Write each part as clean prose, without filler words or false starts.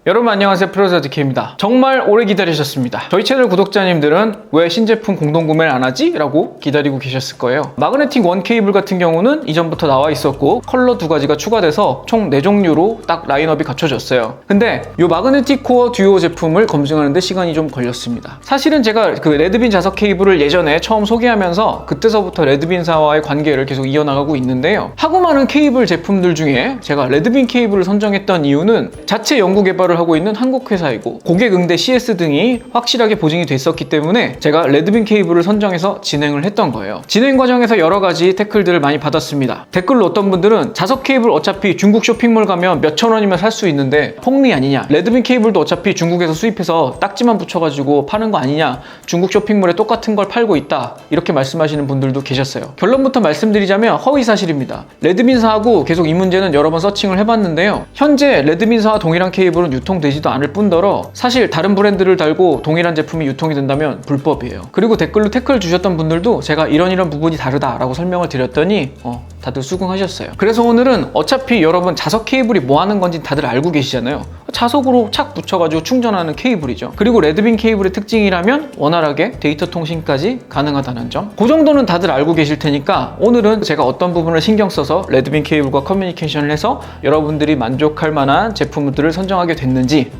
여러분 안녕하세요, 프로자드K입니다. 정말 오래 기다리셨습니다. 저희 채널 구독자님들은 왜 신제품 공동구매를 안 하지? 라고 기다리고 계셨을 거예요. 마그네틱 원 케이블 같은 경우는 이전부터 나와 있었고 컬러 2가지가 추가돼서 총 4종류로 딱 라인업이 갖춰졌어요. 근데 이 마그네틱 코어 듀오 제품을 검증하는데 시간이 좀 걸렸습니다. 사실은 제가 그 레드빈 자석 케이블을 예전에 처음 소개하면서 그때서부터 레드빈사와의 관계를 계속 이어나가고 있는데요. 하고 많은 케이블 제품들 중에 제가 레드빈 케이블을 선정했던 이유는 자체 연구 개발을 하고 있는 한국 회사이고 고객 응대 CS 등이 확실하게 보증이 됐었기 때문에 제가 레드빈 케이블을 선정해서 진행을 했던 거예요. 진행 과정에서 여러 가지 태클들을 많이 받았습니다. 댓글로 어떤 분들은 자석 케이블 어차피 중국 쇼핑몰 가면 몇천 원이면 살 수 있는데 폭리 아니냐, 레드빈 케이블도 어차피 중국에서 수입해서 딱지만 붙여가지고 파는 거 아니냐, 중국 쇼핑몰에 똑같은 걸 팔고 있다, 이렇게 말씀하시는 분들도 계셨어요. 결론부터 말씀드리자면 허위사실입니다. 레드빈사하고 계속 이 문제는 여러 번 서칭을 해봤는데요. 현재 레드빈사와 동일한 케이블은 유통되지도 않을 뿐더러 사실 다른 브랜드를 달고 동일한 제품이 유통이 된다면 불법이에요. 그리고 댓글로 태클 주셨던 분들도 제가 이런 부분이 다르다라고 설명을 드렸더니 다들 수긍하셨어요. 그래서 오늘은 어차피 여러분 자석 케이블이 뭐 하는 건지 다들 알고 계시잖아요. 자석으로 착 붙여가지고 충전하는 케이블이죠. 그리고 레드빈 케이블의 특징이라면 원활하게 데이터 통신까지 가능하다는 점, 그 정도는 다들 알고 계실 테니까 오늘은 제가 어떤 부분을 신경 써서 레드빈 케이블과 커뮤니케이션을 해서 여러분들이 만족할 만한 제품들을 선정하게 됐는지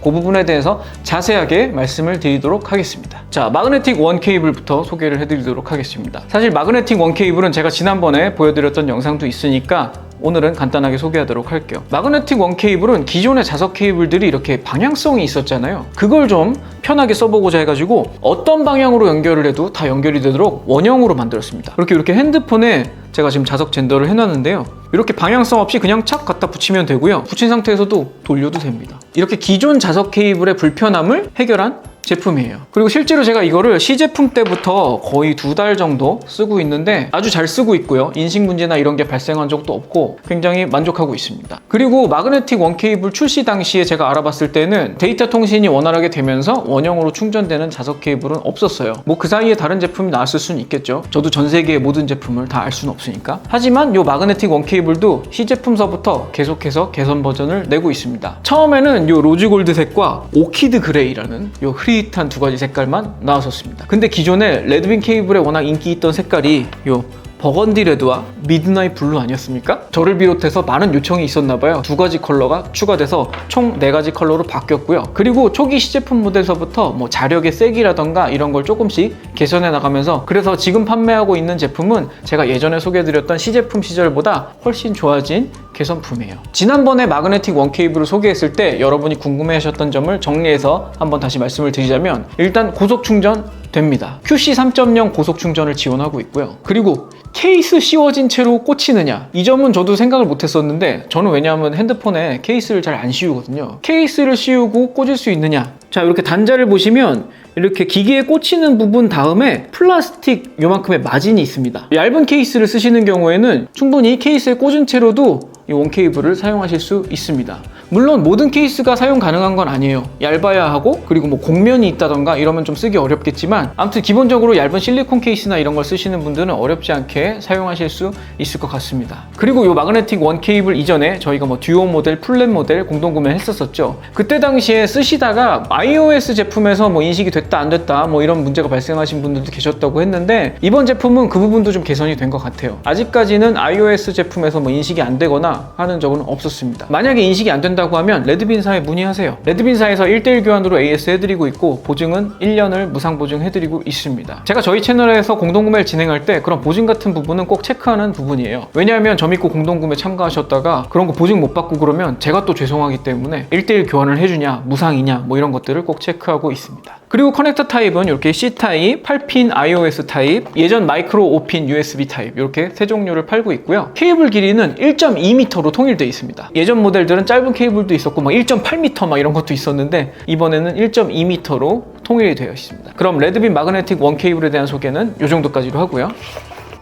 그 부분에 대해서 자세하게 말씀을 드리도록 하겠습니다. 자, 마그네틱 원 케이블부터 소개를 해드리도록 하겠습니다. 사실 마그네틱 원 케이블은 제가 지난번에 보여드렸던 영상도 있으니까 오늘은 간단하게 소개하도록 할게요. 마그네틱 원 케이블은 기존의 자석 케이블들이 이렇게 방향성이 있었잖아요. 그걸 좀 편하게 써보고자 해가지고 어떤 방향으로 연결을 해도 다 연결이 되도록 원형으로 만들었습니다. 이렇게 핸드폰에 제가 지금 자석 젠더를 해놨는데요. 이렇게 방향성 없이 그냥 착 갖다 붙이면 되고요. 붙인 상태에서도 돌려도 됩니다. 이렇게 기존 자석 케이블의 불편함을 해결한 제품이에요. 그리고 실제로 제가 이거를 시제품 때부터 거의 2달 정도 쓰고 있는데 아주 잘 쓰고 있고요. 인식 문제나 이런 게 발생한 적도 없고 굉장히 만족하고 있습니다. 그리고 마그네틱 원 케이블 출시 당시에 제가 알아봤을 때는 데이터 통신이 원활하게 되면서 원형으로 충전되는 자석 케이블은 없었어요. 뭐 그 사이에 다른 제품이 나왔을 수는 있겠죠. 저도 전 세계의 모든 제품을 다 알 수는 없으니까. 하지만 이 마그네틱 원 케이블도 시제품서부터 계속해서 개선 버전을 내고 있습니다. 처음에는 이 로즈 골드색과 오키드 그레이라는 이 흐릿한 2가지 색깔만 나왔었습니다. 근데 기존에 레드빈 케이블에 워낙 인기 있던 색깔이 요 버건디 레드와 미드나잇 블루 아니었습니까? 저를 비롯해서 많은 요청이 있었나봐요. 2가지 컬러가 추가돼서 총 4가지 컬러로 바뀌었고요. 그리고 초기 시제품 모델서부터 뭐 자력의 세기라던가 이런 걸 조금씩 개선해 나가면서, 그래서 지금 판매하고 있는 제품은 제가 예전에 소개해드렸던 시제품 시절보다 훨씬 좋아진 개선품이에요. 지난번에 마그네틱 원 케이블을 소개했을 때 여러분이 궁금해하셨던 점을 정리해서 한번 다시 말씀을 드리자면, 일단 고속 충전 됩니다. QC 3.0 고속 충전을 지원하고 있고요. 그리고 케이스 씌워진 채로 꽂히느냐, 이 점은 저도 생각을 못 했었는데, 저는 왜냐하면 핸드폰에 케이스를 잘 안 씌우거든요. 케이스를 씌우고 꽂을 수 있느냐, 자, 이렇게 단자를 보시면 이렇게 기기에 꽂히는 부분 다음에 플라스틱 요만큼의 마진이 있습니다. 얇은 케이스를 쓰시는 경우에는 충분히 케이스에 꽂은 채로도 이 원 케이블을 사용하실 수 있습니다. 물론 모든 케이스가 사용 가능한 건 아니에요. 얇아야 하고, 그리고 뭐 곡면이 있다던가 이러면 좀 쓰기 어렵겠지만, 아무튼 기본적으로 얇은 실리콘 케이스나 이런 걸 쓰시는 분들은 어렵지 않게 사용하실 수 있을 것 같습니다. 그리고 이 마그네틱 원 케이블 이전에 저희가 뭐 듀오 모델, 플랫 모델 공동 구매했었죠. 그때 당시에 쓰시다가 iOS 제품에서 뭐 인식이 됐다 안 됐다 뭐 이런 문제가 발생하신 분들도 계셨다고 했는데, 이번 제품은 그 부분도 좀 개선이 된 것 같아요. 아직까지는 iOS 제품에서 뭐 인식이 안 되거나 하는 적은 없었습니다. 만약에 인식이 안 된다고 하면 레드빈사에 문의하세요. 레드빈사에서 1:1 교환으로 AS 해드리고 있고, 보증은 1년을 무상 보증해드리고 있습니다. 제가 저희 채널에서 공동구매를 진행할 때 그런 보증 같은 부분은 꼭 체크하는 부분이에요. 왜냐하면 저 믿고 공동구매 참가하셨다가 그런 거 보증 못 받고 그러면 제가 또 죄송하기 때문에 1:1 교환을 해주냐, 무상이냐, 뭐 이런 것들을 꼭 체크하고 있습니다. 그리고 커넥터 타입은 이렇게 C타입, 8핀 iOS 타입, 예전 마이크로 5핀 USB 타입, 이렇게 3종류를 팔고 있고요. 케이블 길이는 1.2m로 통일되어 있습니다. 예전 모델들은 짧은 케이블도 있었고 막 1.8m 막 이런 것도 있었는데, 이번에는 1.2m로 통일이 되어 있습니다. 그럼 레드빈 마그네틱 원 케이블에 대한 소개는 이 정도까지로 하고요.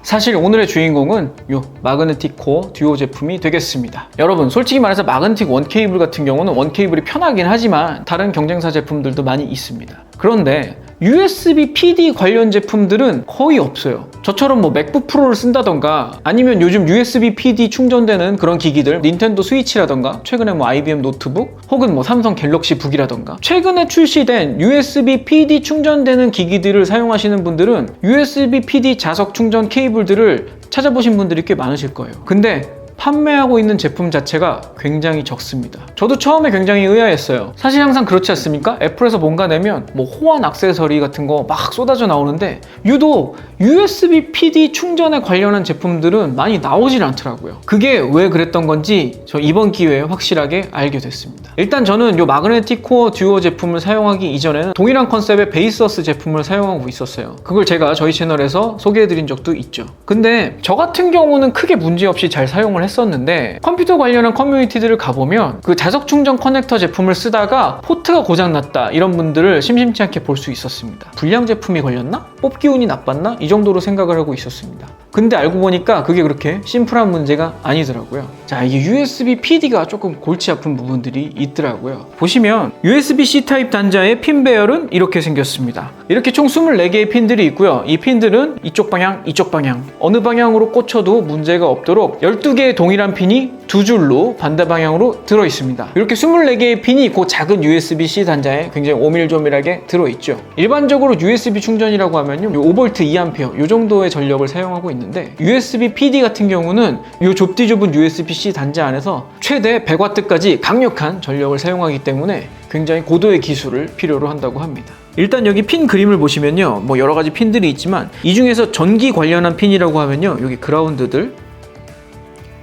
사실 오늘의 주인공은 이 마그네틱 코어 듀오 제품이 되겠습니다. 여러분, 솔직히 말해서 마그네틱 원 케이블 같은 경우는 원 케이블이 편하긴 하지만 다른 경쟁사 제품들도 많이 있습니다. 그런데 USB PD 관련 제품들은 거의 없어요. 저처럼 뭐 맥북 프로를 쓴다던가 아니면 요즘 USB PD 충전되는 그런 기기들, 닌텐도 스위치라던가 최근에 뭐 IBM 노트북 혹은 뭐 삼성 갤럭시 북이라던가 최근에 출시된 USB PD 충전되는 기기들을 사용하시는 분들은 USB PD 자석 충전 케이블들을 찾아보신 분들이 꽤 많으실 거예요. 근데 판매하고 있는 제품 자체가 굉장히 적습니다. 저도 처음에 굉장히 의아했어요. 사실 항상 그렇지 않습니까? 애플에서 뭔가 내면 뭐 호환 액세서리 같은 거 막 쏟아져 나오는데 유독 USB PD 충전에 관련한 제품들은 많이 나오질 않더라고요. 그게 왜 그랬던 건지 저 이번 기회에 확실하게 알게 됐습니다. 일단 저는 이 마그네틱 코어 듀오 제품을 사용하기 이전에는 동일한 컨셉의 베이서스 제품을 사용하고 있었어요. 그걸 제가 저희 채널에서 소개해드린 적도 있죠. 근데 저 같은 경우는 크게 문제없이 잘 사용을 했었는데 컴퓨터 관련한 커뮤니티들을 가보면 그 자석 충전 커넥터 제품을 쓰다가 포트가 고장났다 이런 분들을 심심치 않게 볼 수 있었습니다. 불량 제품이 걸렸나? 뽑기 운이 나빴나? 이 정도로 생각을 하고 있었습니다. 근데 알고 보니까 그게 그렇게 심플한 문제가 아니더라고요. 자, 이게 USB PD가 조금 골치 아픈 부분들이 있더라고요. 보시면 USB-C 타입 단자의 핀 배열은 이렇게 생겼습니다. 이렇게 총 24개의 핀들이 있고요. 이 핀들은 이쪽 방향, 이쪽 방향 어느 방향으로 꽂혀도 문제가 없도록 12개의 동일한 핀이 두 줄로 반대 방향으로 들어 있습니다. 이렇게 24개의 핀이 그 작은 USB-C 단자에 굉장히 오밀조밀하게 들어 있죠. 일반적으로 USB 충전이라고 하면요, 5V 2A 이 정도의 전력을 사용하고 있는데 USB PD 같은 경우는 이 좁디 좁은 USB-C 단자 안에서 최대 100W까지 강력한 전력을 사용하기 때문에 굉장히 고도의 기술을 필요로 한다고 합니다. 일단 여기 핀 그림을 보시면요, 뭐 여러 가지 핀들이 있지만 이 중에서 전기 관련한 핀이라고 하면요, 여기 그라운드들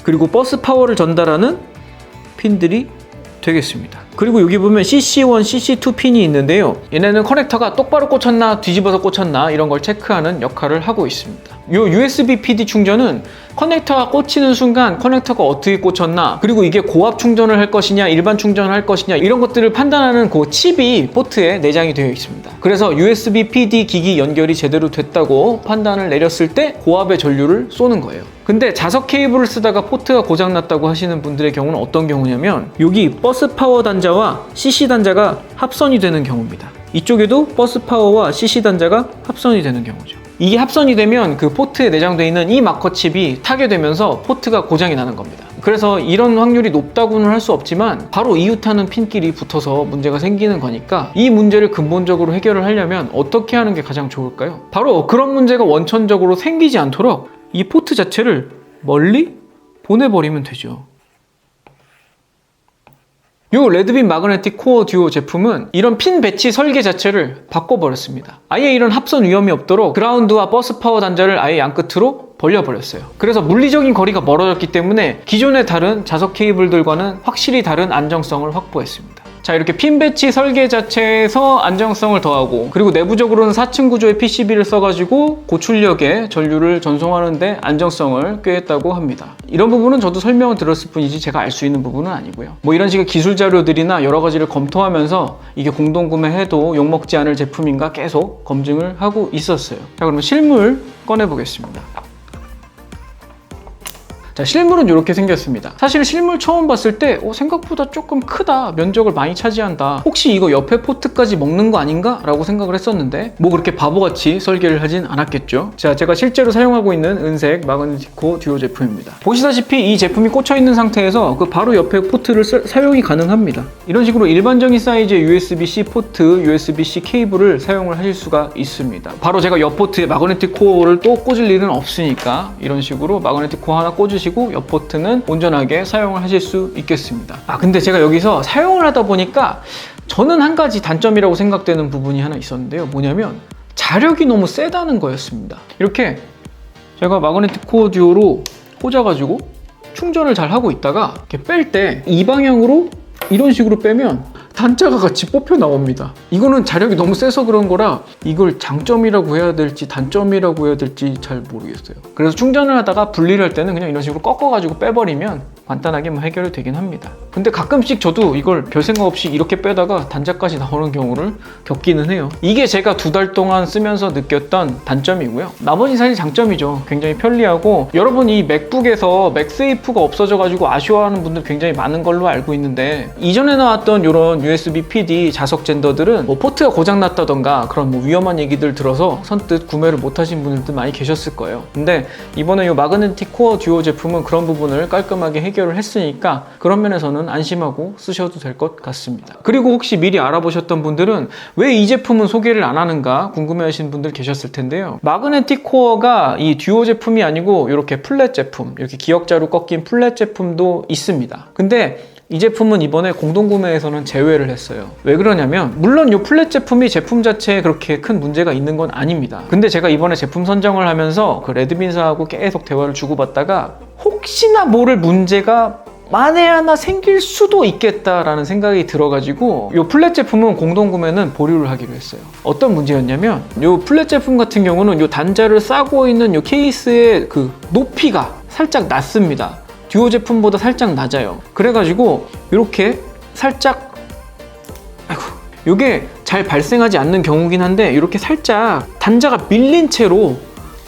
그리고 버스 파워를 전달하는 핀들이 되겠습니다. 그리고 여기 보면 CC1, CC2 핀이 있는데요. 얘네는 커넥터가 똑바로 꽂혔나 뒤집어서 꽂혔나 이런 걸 체크하는 역할을 하고 있습니다. 이 USB PD 충전은 커넥터가 꽂히는 순간 커넥터가 어떻게 꽂혔나 그리고 이게 고압 충전을 할 것이냐 일반 충전을 할 것이냐 이런 것들을 판단하는 그 칩이 포트에 내장이 되어 있습니다. 그래서 USB PD 기기 연결이 제대로 됐다고 판단을 내렸을 때 고압의 전류를 쏘는 거예요. 근데 자석 케이블을 쓰다가 포트가 고장났다고 하시는 분들의 경우는 어떤 경우냐면 여기 버스 파워 단자와 CC 단자가 합선이 되는 경우입니다. 이쪽에도 버스 파워와 CC 단자가 합선이 되는 경우죠. 이게 합선이 되면 그 포트에 내장되어 있는 이 마커 칩이 타게 되면서 포트가 고장이 나는 겁니다. 그래서 이런 확률이 높다고는 할 수 없지만 바로 이웃하는 핀끼리 붙어서 문제가 생기는 거니까 이 문제를 근본적으로 해결을 하려면 어떻게 하는 게 가장 좋을까요? 바로 그런 문제가 원천적으로 생기지 않도록 이 포트 자체를 멀리 보내버리면 되죠. 이 레드빔 마그네틱 코어 듀오 제품은 이런 핀 배치 설계 자체를 바꿔버렸습니다. 아예 이런 합선 위험이 없도록 그라운드와 버스 파워 단자를 아예 양끝으로 벌려버렸어요. 그래서 물리적인 거리가 멀어졌기 때문에 기존의 다른 자석 케이블들과는 확실히 다른 안정성을 확보했습니다. 자, 이렇게 핀 배치 설계 자체에서 안정성을 더하고 그리고 내부적으로는 4층 구조의 PCB를 써가지고 고출력의 전류를 전송하는데 안정성을 꾀했다고 합니다. 이런 부분은 저도 설명을 들었을 뿐이지 제가 알 수 있는 부분은 아니고요. 뭐 이런 식의 기술 자료들이나 여러 가지를 검토하면서 이게 공동구매해도 욕먹지 않을 제품인가 계속 검증을 하고 있었어요. 자, 그러면 실물 꺼내보겠습니다. 자, 실물은 이렇게 생겼습니다. 사실 실물 처음 봤을 때 생각보다 조금 크다, 면적을 많이 차지한다, 혹시 이거 옆에 포트까지 먹는 거 아닌가? 라고 생각을 했었는데 뭐 그렇게 바보같이 설계를 하진 않았겠죠. 자, 제가 실제로 사용하고 있는 은색 마그네틱 코어 듀오 제품입니다. 보시다시피 이 제품이 꽂혀 있는 상태에서 그 바로 옆에 포트를 사용이 가능합니다. 이런 식으로 일반적인 사이즈의 USB-C 포트, USB-C 케이블을 사용을 하실 수가 있습니다. 바로 제가 옆 포트에 마그네틱 코어를 또 꽂을 일은 없으니까 이런 식으로 마그네틱 코어 하나 꽂으시고 옆 포트는 온전하게 사용을 하실 수 있겠습니다. 근데 제가 여기서 사용을 하다 보니까 저는 한 가지 단점이라고 생각되는 부분이 하나 있었는데요. 뭐냐면 자력이 너무 세다는 거였습니다. 이렇게 제가 마그네틱 코어 듀오로 꽂아가지고 충전을 잘 하고 있다가 이렇게 뺄 때 이 방향으로 이런 식으로 빼면 단자가 같이 뽑혀 나옵니다. 이거는 자력이 너무 세서 그런 거라 이걸 장점이라고 해야 될지 단점이라고 해야 될지 잘 모르겠어요. 그래서 충전을 하다가 분리를 할 때는 그냥 이런 식으로 꺾어가지고 빼버리면 간단하게 뭐 해결이 되긴 합니다. 근데 가끔씩 저도 이걸 별 생각 없이 이렇게 빼다가 단자까지 나오는 경우를 겪기는 해요. 이게 제가 2달 동안 쓰면서 느꼈던 단점이고요. 나머지 사실 장점이죠. 굉장히 편리하고, 여러분 이 맥북에서 맥세이프가 없어져가지고 아쉬워하는 분들 굉장히 많은 걸로 알고 있는데, 이전에 나왔던 이런 USB PD 자석 젠더들은 뭐 포트가 고장났다던가 그런 뭐 위험한 얘기들 들어서 선뜻 구매를 못하신 분들도 많이 계셨을 거예요. 근데 이번에 이 마그네틱 코어 듀오 제품은 그런 부분을 깔끔하게 해결을 했으니까 그런 면에서는 안심하고 쓰셔도 될 것 같습니다. 그리고 혹시 미리 알아보셨던 분들은 왜 이 제품은 소개를 안 하는가 궁금해하시는 분들 계셨을 텐데요. 마그네틱 코어가 이 듀오 제품이 아니고 이렇게 플랫 제품, 이렇게 기역자로 꺾인 플랫 제품도 있습니다. 근데 이 제품은 이번에 공동구매에서는 제외를 했어요. 왜 그러냐면, 물론 이 플랫 제품이 제품 자체에 그렇게 큰 문제가 있는 건 아닙니다. 근데 제가 이번에 제품 선정을 하면서 그 레드빈사하고 계속 대화를 주고받다가 혹시나 모를 문제가 만에 하나 생길 수도 있겠다라는 생각이 들어가지고 이 플랫 제품은 공동구매는 보류를 하기로 했어요. 어떤 문제였냐면, 이 플랫 제품 같은 경우는 이 단자를 싸고 있는 이 케이스의 그 높이가 살짝 낮습니다. 듀오 제품보다 살짝 낮아요. 그래가지고 이렇게 살짝, 아이고, 이게 잘 발생하지 않는 경우긴 한데 이렇게 살짝 단자가 밀린 채로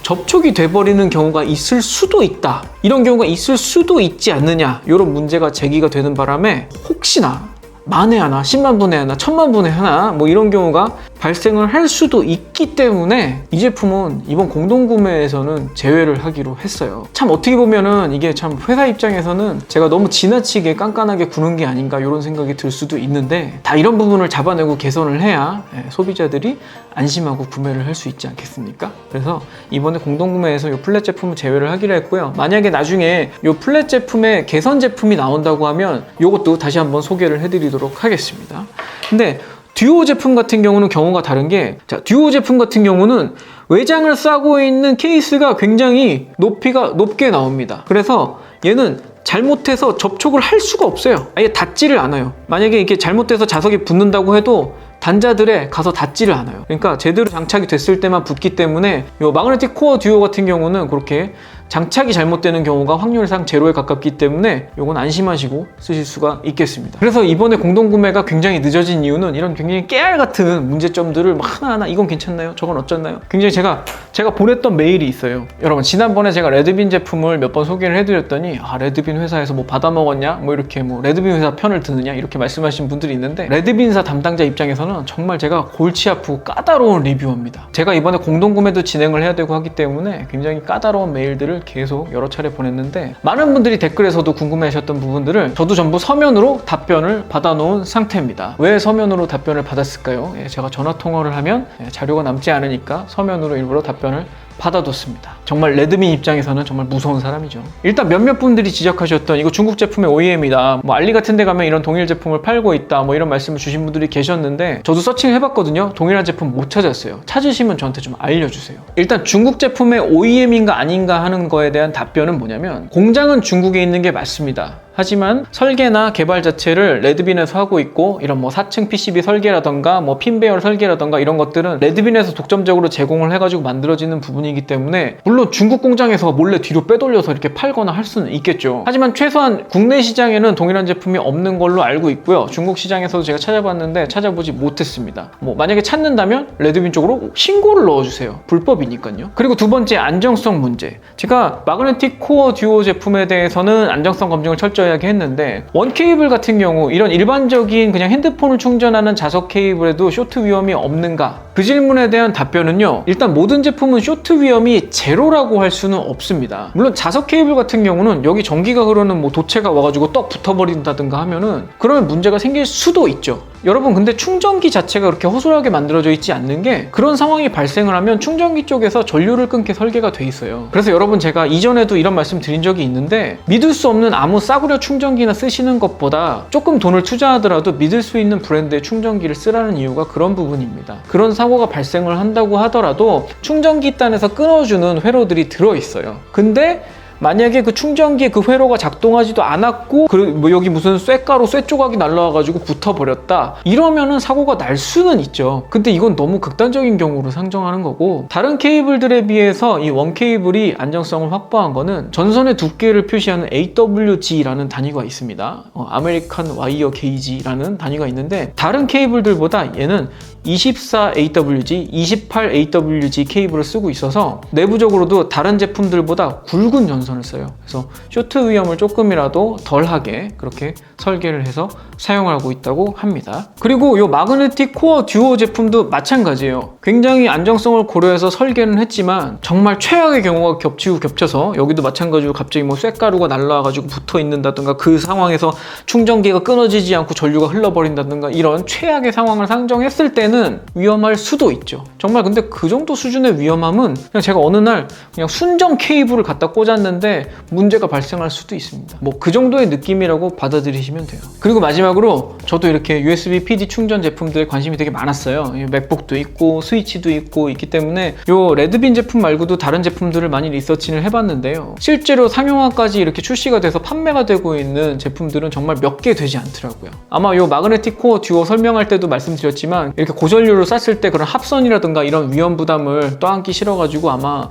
접촉이 돼버리는 경우가 있을 수도 있다. 이런 경우가 있을 수도 있지 않느냐, 이런 문제가 제기가 되는 바람에 혹시나 만에 하나, 10만 분에 하나, 1000만 분에 하나 뭐 이런 경우가 발생을 할 수도 있기 때문에 이 제품은 이번 공동구매에서는 제외를 하기로 했어요. 참 어떻게 보면은 이게 참 회사 입장에서는 제가 너무 지나치게 깐깐하게 구는 게 아닌가 이런 생각이 들 수도 있는데, 다 이런 부분을 잡아내고 개선을 해야 소비자들이 안심하고 구매를 할 수 있지 않겠습니까? 그래서 이번에 공동구매에서 이 플랫 제품을 제외를 하기로 했고요. 만약에 나중에 이 플랫 제품의 개선 제품이 나온다고 하면 이것도 다시 한번 소개를 해드리도록 하겠습니다. 근데 듀오 제품 같은 경우는 경우가 다른 게, 자, 듀오 제품 같은 경우는 외장을 싸고 있는 케이스가 굉장히 높이가 높게 나옵니다. 그래서 얘는 잘못해서 접촉을 할 수가 없어요. 아예 닿지를 않아요. 만약에 이게 잘못해서 자석이 붙는다고 해도 단자들에 가서 닿지를 않아요. 그러니까 제대로 장착이 됐을 때만 붙기 때문에 이 마그네틱 코어 듀오 같은 경우는 그렇게 장착이 잘못되는 경우가 확률상 제로에 가깝기 때문에 이건 안심하시고 쓰실 수가 있겠습니다. 그래서 이번에 공동구매가 굉장히 늦어진 이유는 이런 굉장히 깨알 같은 문제점들을 막 하나하나 이건 괜찮나요? 저건 어쩌나요? 굉장히 제가 보냈던 메일이 있어요. 여러분, 지난번에 제가 레드빈 제품을 몇 번 소개를 해드렸더니 레드빈 회사에서 뭐 받아먹었냐? 뭐 이렇게 뭐 레드빈 회사 편을 드느냐? 이렇게 말씀하신 분들이 있는데, 레드빈사 담당자 입장에서는 정말 제가 골치 아프고 까다로운 리뷰어입니다. 제가 이번에 공동구매도 진행을 해야 되고 하기 때문에 굉장히 까다로운 메일들을 계속 여러 차례 보냈는데, 많은 분들이 댓글에서도 궁금해하셨던 부분들을 저도 전부 서면으로 답변을 받아놓은 상태입니다. 왜 서면으로 답변을 받았을까요? 제가 전화통화를 하면 자료가 남지 않으니까 서면으로 일부러 답변을 받아뒀습니다. 정말 레드빈 입장에서는 정말 무서운 사람이죠. 일단 몇몇 분들이 지적하셨던 이거 중국 제품의 OEM이다, 뭐 알리 같은 데 가면 이런 동일 제품을 팔고 있다, 뭐 이런 말씀을 주신 분들이 계셨는데, 저도 서칭을 해봤거든요. 동일한 제품 못 찾았어요. 찾으시면 저한테 좀 알려주세요. 일단 중국 제품의 OEM인가 아닌가 하는 거에 대한 답변은 뭐냐면, 공장은 중국에 있는 게 맞습니다. 하지만 설계나 개발 자체를 레드빈에서 하고 있고, 이런 뭐 4층 PCB 설계라던가 뭐 핀배열 설계라던가 이런 것들은 레드빈에서 독점적으로 제공을 해가지고 만들어지는 부분이기 때문에, 물론 중국 공장에서 몰래 뒤로 빼돌려서 이렇게 팔거나 할 수는 있겠죠. 하지만 최소한 국내 시장에는 동일한 제품이 없는 걸로 알고 있고요. 중국 시장에서도 제가 찾아봤는데 찾아보지 못했습니다. 뭐 만약에 찾는다면 레드빈 쪽으로 신고를 넣어주세요. 불법이니까요. 그리고 두 번째, 안정성 문제. 제가 마그네틱 코어 듀오 제품에 대해서는 안정성 검증을 철저하게 했는데, 원 케이블 같은 경우 이런 일반적인 그냥 핸드폰을 충전하는 자석 케이블에도 쇼트 위험이 없는가? 그 질문에 대한 답변은요, 일단 모든 제품은 쇼트 위험이 제로라고 할 수는 없습니다. 물론 자석 케이블 같은 경우는 여기 전기가 흐르는 뭐 도체가 와가지고 떡 붙어버린다든가 하면은 그러면 문제가 생길 수도 있죠. 여러분, 근데 충전기 자체가 그렇게 허술하게 만들어져 있지 않는 게, 그런 상황이 발생을 하면 충전기 쪽에서 전류를 끊게 설계가 돼 있어요. 그래서 여러분, 제가 이전에도 이런 말씀 드린 적이 있는데, 믿을 수 없는 아무 싸구려 충전기나 쓰시는 것보다 조금 돈을 투자하더라도 믿을 수 있는 브랜드의 충전기를 쓰라는 이유가 그런 부분입니다. 그런 사고가 발생을 한다고 하더라도 충전기 단에서 끊어주는 회로들이 들어있어요. 근데 만약에 그 충전기에 그 회로가 작동하지도 않았고 뭐 여기 무슨 쇳가루 쇳 조각이 날라와가지고 붙어버렸다, 이러면은 사고가 날 수는 있죠. 근데 이건 너무 극단적인 경우로 상정하는 거고, 다른 케이블들에 비해서 이 원 케이블이 안정성을 확보한 거는 전선의 두께를 표시하는 AWG라는 단위가 있습니다. 아메리칸 와이어 게이지라는 단위가 있는데, 다른 케이블들보다 얘는 24AWG, 28AWG 케이블을 쓰고 있어서 내부적으로도 다른 제품들보다 굵은 전선을 써요. 그래서 쇼트 위험을 조금이라도 덜하게 그렇게 설계를 해서 사용하고 있다고 합니다. 그리고 이 마그네틱 코어 듀오 제품도 마찬가지예요. 굉장히 안정성을 고려해서 설계는 했지만 정말 최악의 경우가 겹치고 겹쳐서, 여기도 마찬가지로 갑자기 뭐 쇳가루가 날라와가지고 붙어 있는다든가, 그 상황에서 충전기가 끊어지지 않고 전류가 흘러버린다든가, 이런 최악의 상황을 상정했을 때는 위험할 수도 있죠. 정말 근데 그 정도 수준의 위험함은 그냥 제가 어느 날 그냥 순정 케이블을 갖다 꽂았는데 문제가 발생할 수도 있습니다. 뭐 그 정도의 느낌이라고 받아들이시면 돼요. 그리고 마지막으로 저도 이렇게 USB PD 충전 제품들에 관심이 되게 많았어요. 맥북도 있고 스위치도 있고 있기 때문에 요 레드빈 제품 말고도 다른 제품들을 많이 리서치를 해봤는데요. 실제로 상용화까지 이렇게 출시가 돼서 판매가 되고 있는 제품들은 정말 몇 개 되지 않더라고요. 아마 요 마그네틱 코어 듀오 설명할 때도 말씀드렸지만, 이렇게 고전류를 쐈을 때 그런 합선이라든가 이런 위험 부담을 떠안기 싫어가지고 아마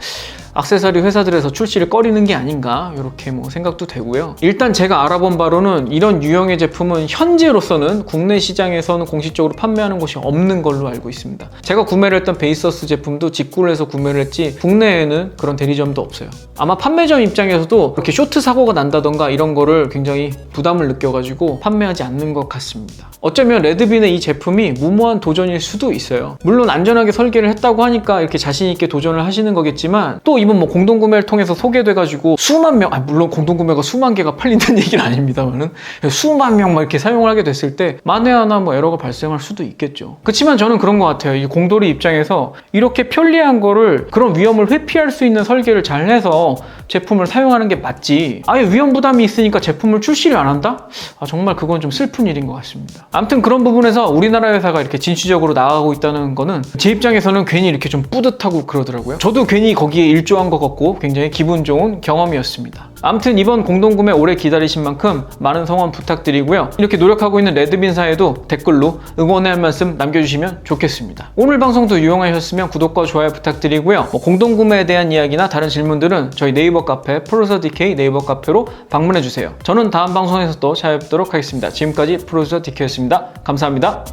액세서리 회사들에서 출시를 꺼리는 게 아닌가, 이렇게 뭐 생각도 되고요. 일단 제가 알아본 바로는 이런 유형의 제품은 현재로서는 국내 시장에서는 공식적으로 판매하는 곳이 없는 걸로 알고 있습니다. 제가 구매를 했던 베이서스 제품도 직구를 해서 구매를 했지 국내에는 그런 대리점도 없어요. 아마 판매점 입장에서도 이렇게 쇼트 사고가 난다던가 이런 거를 굉장히 부담을 느껴가지고 판매하지 않는 것 같습니다. 어쩌면 레드빈의 이 제품이 무모한 도전일 수도 있어요. 물론 안전하게 설계를 했다고 하니까 이렇게 자신 있게 도전을 하시는 거겠지만, 또 이번 뭐 공동구매를 통해서 소개돼가지고 수만 명, 물론 공동구매가 수만 개가 팔린다는 얘기는 아닙니다만은 수만 명 막 이렇게 사용을 하게 됐을 때 만에 하나 뭐 에러가 발생할 수도 있겠죠. 그렇지만 저는 그런 것 같아요. 이 공돌이 입장에서 이렇게 편리한 거를, 그런 위험을 회피할 수 있는 설계를 잘 해서 제품을 사용하는 게 맞지, 아예 위험 부담이 있으니까 제품을 출시를 안 한다? 정말 그건 좀 슬픈 일인 것 같습니다. 아무튼 그런 부분에서 우리나라 회사가 이렇게 진취적으로 나아가고 있다는 거는 제 입장에서는 괜히 이렇게 좀 뿌듯하고 그러더라고요. 저도 괜히 거기에 일조한 것 같고 굉장히 기분 좋은 경험이었습니다. 아무튼 이번 공동구매 오래 기다리신 만큼 많은 성원 부탁드리고요. 이렇게 노력하고 있는 레드빈사에도 댓글로 응원의 한 말씀 남겨주시면 좋겠습니다. 오늘 방송도 유용하셨으면 구독과 좋아요 부탁드리고요. 공동구매에 대한 이야기나 다른 질문들은 저희 네이버 카페 프로듀서 DK 네이버 카페로 방문해주세요. 저는 다음 방송에서 또 찾아뵙도록 하겠습니다. 지금까지 프로듀서 DK였습니다. 감사합니다.